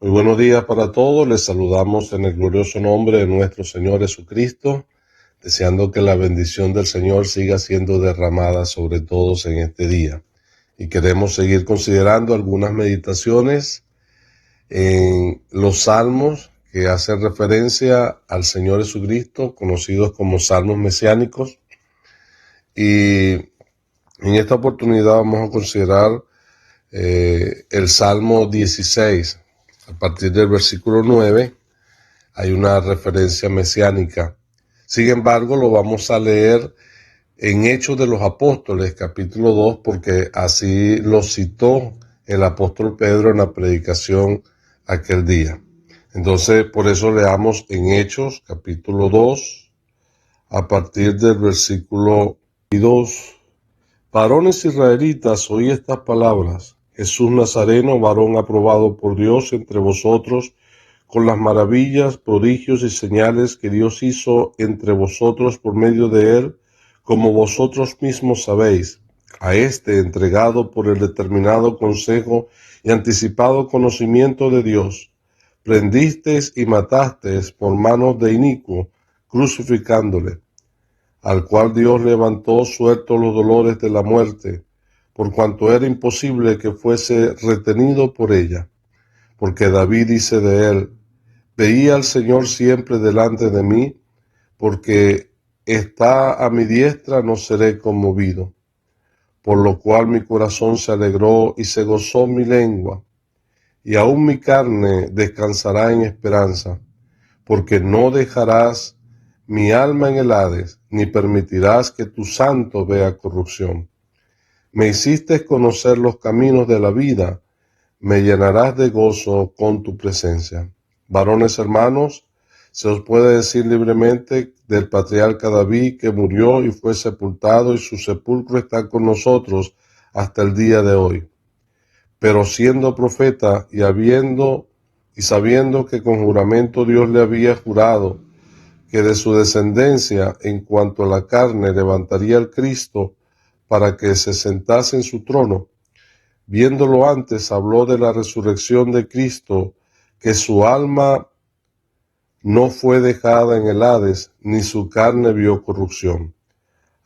Muy buenos días para todos. Les saludamos en el glorioso nombre de nuestro Señor Jesucristo, deseando que la bendición del Señor siga siendo derramada sobre todos en este día. Y queremos seguir considerando algunas meditaciones en los salmos que hacen referencia al Señor Jesucristo, conocidos como salmos mesiánicos. Y en esta oportunidad vamos a considerar el Salmo 16. A partir del versículo 9 hay una referencia mesiánica. Sin embargo, lo vamos a leer en Hechos de los Apóstoles, capítulo 2, porque así lo citó el apóstol Pedro en la predicación aquel día. Entonces, por eso leamos en Hechos, capítulo 2, a partir del versículo 2. Varones israelitas, oí estas palabras. Jesús Nazareno, varón aprobado por Dios entre vosotros, con las maravillas, prodigios y señales que Dios hizo entre vosotros por medio de él, como vosotros mismos sabéis. A este, entregado por el determinado consejo y anticipado conocimiento de Dios, prendisteis y matasteis por manos de inicuo, crucificándole, al cual Dios levantó sueltos los dolores de la muerte, por cuanto era imposible que fuese retenido por ella. Porque David dice de él: veía al Señor siempre delante de mí, porque está a mi diestra, no seré conmovido. Por lo cual mi corazón se alegró y se gozó mi lengua, y aún mi carne descansará en esperanza, porque no dejarás mi alma en el Hades, ni permitirás que tu santo vea corrupción. Me hiciste conocer los caminos de la vida, me llenarás de gozo con tu presencia. Varones hermanos, se os puede decir libremente del patriarca David, que murió y fue sepultado, y su sepulcro está con nosotros hasta el día de hoy. Pero siendo profeta y sabiendo que con juramento Dios le había jurado que de su descendencia en cuanto a la carne levantaría al Cristo para que se sentase en su trono, viéndolo antes habló de la resurrección de Cristo, que su alma no fue dejada en el Hades, ni su carne vio corrupción.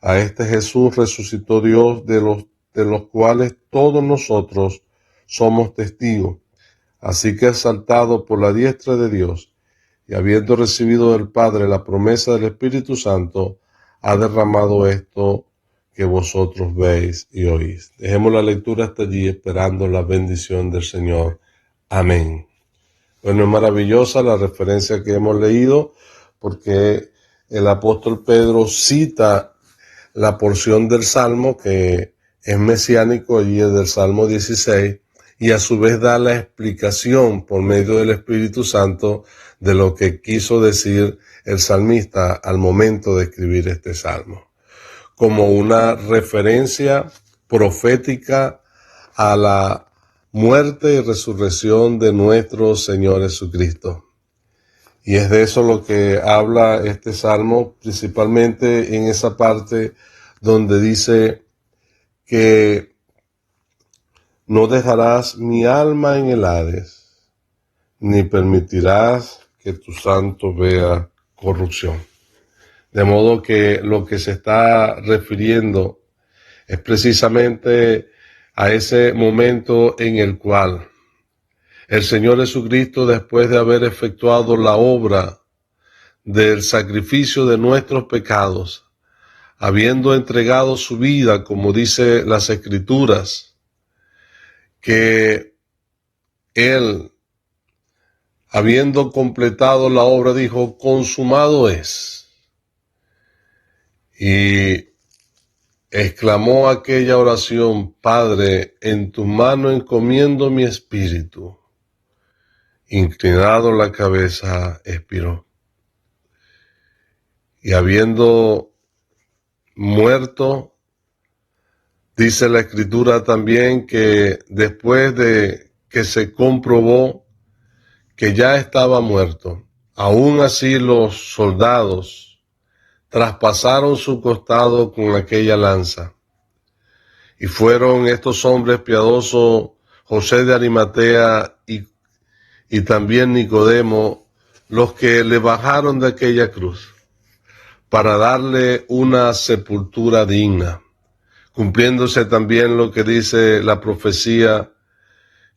A este Jesús resucitó Dios, de los cuales todos nosotros somos testigos. Así que exaltado por la diestra de Dios, y habiendo recibido del Padre la promesa del Espíritu Santo, ha derramado esto que vosotros veis y oís. Dejemos la lectura hasta allí, esperando la bendición del Señor. Amén. Bueno, es maravillosa la referencia que hemos leído, porque el apóstol Pedro cita la porción del Salmo que es mesiánico, allí es del Salmo 16, y a su vez da la explicación por medio del Espíritu Santo de lo que quiso decir el salmista al momento de escribir este salmo, como una referencia profética a la muerte y resurrección de nuestro Señor Jesucristo. Y es de eso lo que habla este salmo, principalmente en esa parte donde dice que no dejarás mi alma en el Hades, ni permitirás que tu santo vea corrupción. De modo que lo que se está refiriendo es precisamente a ese momento en el cual el Señor Jesucristo, después de haber efectuado la obra del sacrificio de nuestros pecados, habiendo entregado su vida, como dice las Escrituras, que Él, habiendo completado la obra, dijo: consumado es. Y exclamó aquella oración: Padre, en tu mano encomiendo mi espíritu. Inclinado la cabeza, expiró. Y habiendo muerto, dice la Escritura también que después de que se comprobó que ya estaba muerto, aún así los soldados traspasaron su costado con aquella lanza. Y fueron estos hombres piadosos, José de Arimatea y también Nicodemo, los que le bajaron de aquella cruz para darle una sepultura digna, cumpliéndose también lo que dice la profecía,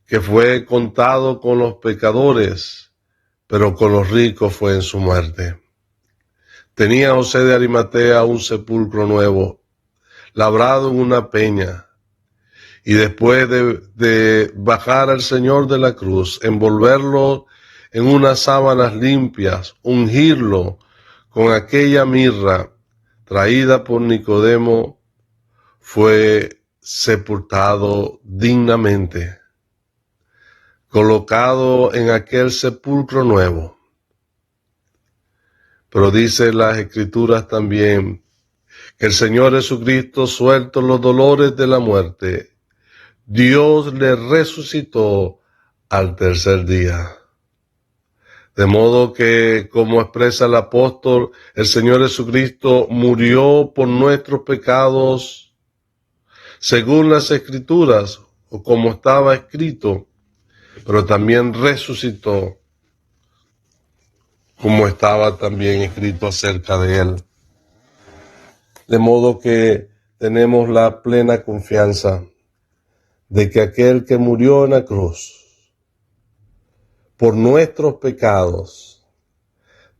que fue contado con los pecadores, pero con los ricos fue en su muerte. Tenía José de Arimatea un sepulcro nuevo, labrado en una peña, y después de bajar al Señor de la cruz, envolverlo en unas sábanas limpias, ungirlo con aquella mirra traída por Nicodemo, fue sepultado dignamente, colocado en aquel sepulcro nuevo. Pero dice las Escrituras también que el Señor Jesucristo, sueltos los dolores de la muerte, Dios le resucitó al tercer día. De modo que, como expresa el apóstol, el Señor Jesucristo murió por nuestros pecados según las Escrituras, o como estaba escrito, pero también resucitó como estaba también escrito acerca de él. De modo que tenemos la plena confianza de que aquel que murió en la cruz por nuestros pecados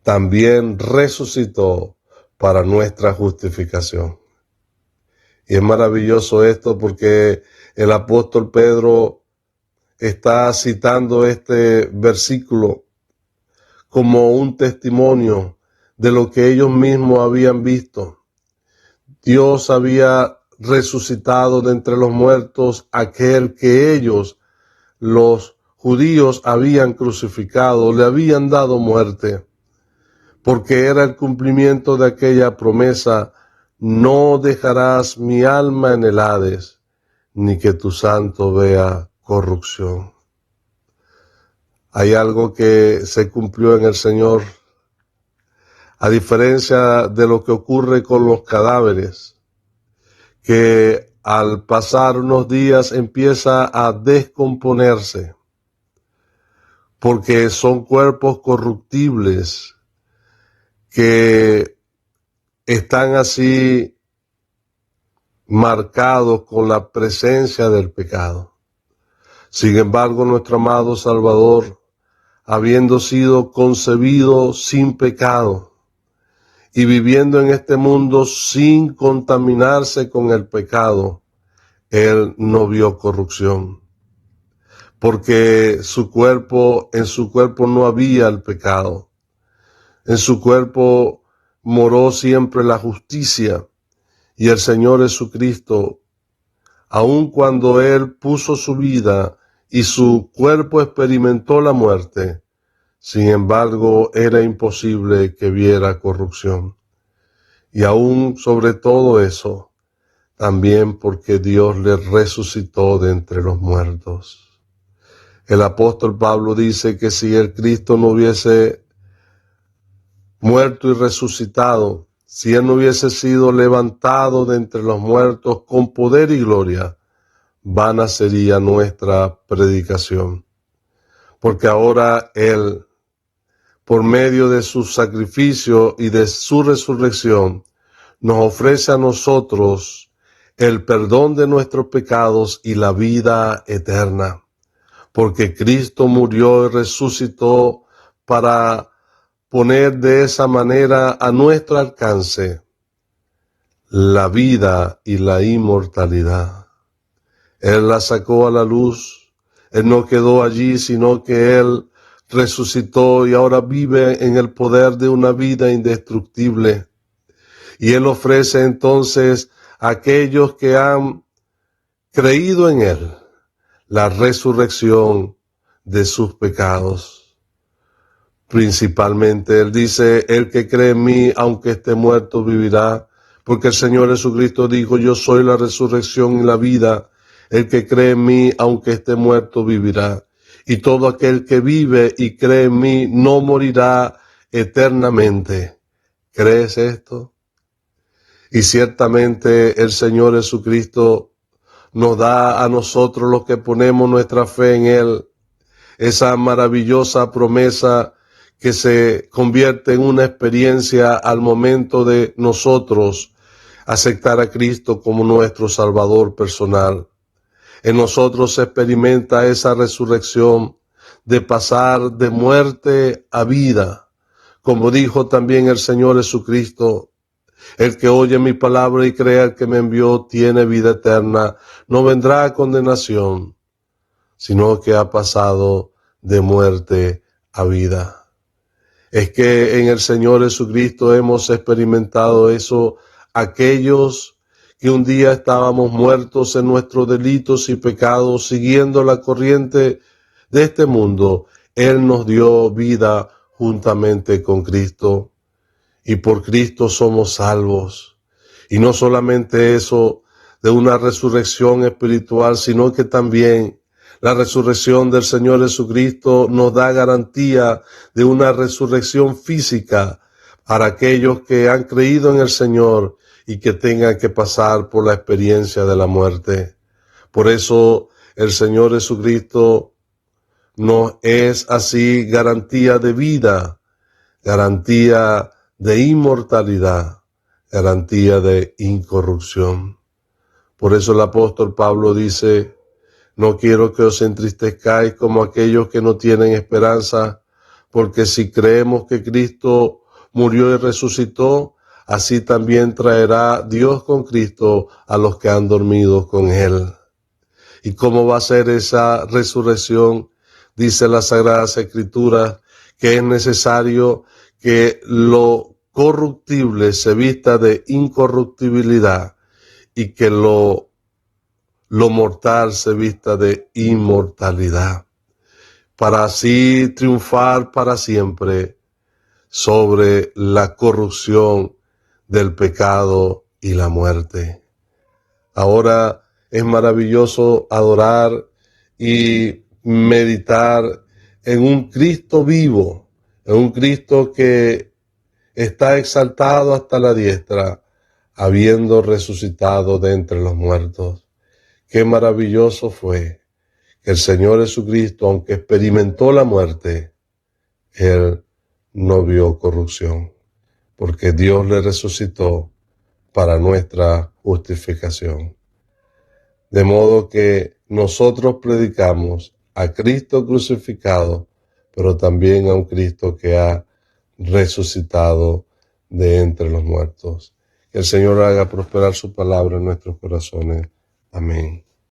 también resucitó para nuestra justificación. Y es maravilloso esto porque el apóstol Pedro está citando este versículo como un testimonio de lo que ellos mismos habían visto. Dios había resucitado de entre los muertos aquel que ellos, los judíos, habían crucificado, le habían dado muerte, porque era el cumplimiento de aquella promesa: no dejarás mi alma en el Hades, ni que tu santo vea corrupción. Hay algo que se cumplió en el Señor, a diferencia de lo que ocurre con los cadáveres, que al pasar unos días empieza a descomponerse, porque son cuerpos corruptibles que están así marcados con la presencia del pecado. Sin embargo, nuestro amado Salvador, habiendo sido concebido sin pecado y viviendo en este mundo sin contaminarse con el pecado, él no vio corrupción, porque en su cuerpo no había el pecado. En su cuerpo moró siempre la justicia, y el Señor Jesucristo, aun cuando él puso su vida y su cuerpo experimentó la muerte, sin embargo, era imposible que viera corrupción. Y aún sobre todo eso, también porque Dios le resucitó de entre los muertos. El apóstol Pablo dice que si el Cristo no hubiese muerto y resucitado, si él no hubiese sido levantado de entre los muertos con poder y gloria, vana sería nuestra predicación. Porque ahora él, por medio de su sacrificio y de su resurrección, nos ofrece a nosotros el perdón de nuestros pecados y la vida eterna. Porque Cristo murió y resucitó para poner de esa manera a nuestro alcance la vida y la inmortalidad. Él la sacó a la luz. Él no quedó allí, sino que Él resucitó y ahora vive en el poder de una vida indestructible. Y Él ofrece entonces a aquellos que han creído en Él la resurrección de sus pecados. Principalmente Él dice: el que cree en mí, aunque esté muerto, vivirá. Porque el Señor Jesucristo dijo: yo soy la resurrección y la vida. El que cree en mí, aunque esté muerto, vivirá. Y todo aquel que vive y cree en mí no morirá eternamente. ¿Crees esto? Y ciertamente el Señor Jesucristo nos da a nosotros, los que ponemos nuestra fe en Él, esa maravillosa promesa que se convierte en una experiencia al momento de nosotros aceptar a Cristo como nuestro Salvador personal. En nosotros se experimenta esa resurrección de pasar de muerte a vida. Como dijo también el Señor Jesucristo, el que oye mi palabra y crea el que me envió tiene vida eterna, no vendrá a condenación, sino que ha pasado de muerte a vida. Es que en el Señor Jesucristo hemos experimentado eso, aquellos que un día estábamos muertos en nuestros delitos y pecados, siguiendo la corriente de este mundo, Él nos dio vida juntamente con Cristo, y por Cristo somos salvos. Y no solamente eso, de una resurrección espiritual, sino que también la resurrección del Señor Jesucristo nos da garantía de una resurrección física para aquellos que han creído en el Señor y que tengan que pasar por la experiencia de la muerte. Por eso el Señor Jesucristo nos es así garantía de vida, garantía de inmortalidad, garantía de incorrupción. Por eso el apóstol Pablo dice: no quiero que os entristezcáis como aquellos que no tienen esperanza, porque si creemos que Cristo murió y resucitó, así también traerá Dios con Cristo a los que han dormido con Él. ¿Y cómo va a ser esa resurrección? Dice las Sagradas Escrituras que es necesario que lo corruptible se vista de incorruptibilidad y que lo mortal se vista de inmortalidad, para así triunfar para siempre sobre la corrupción del pecado y la muerte. Ahora es maravilloso adorar y meditar en un Cristo vivo, en un Cristo que está exaltado hasta la diestra, habiendo resucitado de entre los muertos. Qué maravilloso fue que el Señor Jesucristo, aunque experimentó la muerte, Él no vio corrupción, porque Dios le resucitó para nuestra justificación. De modo que nosotros predicamos a Cristo crucificado, pero también a un Cristo que ha resucitado de entre los muertos. Que el Señor haga prosperar su palabra en nuestros corazones. Amén.